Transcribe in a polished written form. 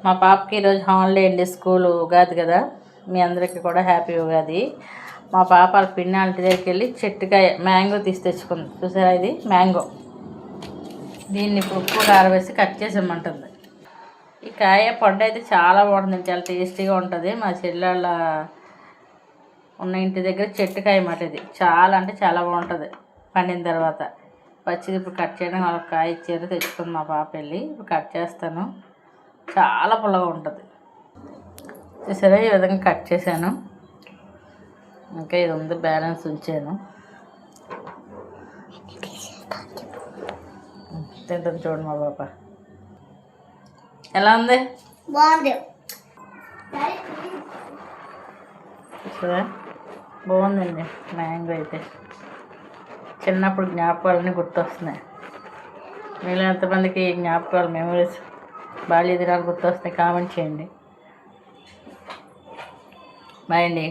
మా పాపకి ఈరోజు హాలిడే అండి, స్కూల్ ఉగాది కదా. మీ అందరికీ కూడా హ్యాపీ ఉగాది. మా పాప వాళ్ళ పిన్నాళ్ళ దగ్గరికి వెళ్ళి చెట్టుకాయ మ్యాంగో తీసి తెచ్చుకుంది. చూసారా, ఇది మ్యాంగో. దీన్ని ఇప్పుడు ఉప్పు కారం వేసి కట్ చేసేయమంటుంది. ఈ కాయ పండు అయితే చాలా బాగుంటుంది, చాలా టేస్టీగా ఉంటుంది. మా చెల్లెళ్ళ ఉన్న ఇంటి దగ్గర చెట్టుకాయ మాట ఇది. చాలా అంటే చాలా బాగుంటుంది పండిన తర్వాత. పచ్చిది ఇప్పుడు కట్ చేయడం వాళ్ళకి కాయ ఇచ్చారు, తెచ్చుకుంది మా పాప వెళ్ళి. ఇప్పుడు కట్ చేస్తాను. చాలా పుల్లగా ఉంటుంది. చూసారా, ఈ విధంగా కట్ చేశాను. ఇంకా ఇది ఉంది, బ్యాలెన్స్ ఉంచాను. తింటుంది చూడండి మా పాప. ఎలా ఉంది? బాగుంది. చూసారా, బాగుందండి మ్యాంగో అయితే. చిన్నప్పుడు జ్ఞాపకాలన్నీ గుర్తొస్తున్నాయి. మీలో ఎంతమందికి జ్ఞాపకాలు, మెమరీస్, బాల్య దినాలు గుర్తొస్తున్నాయి? కామెంట్ చేయండి. బాయ్ అండి.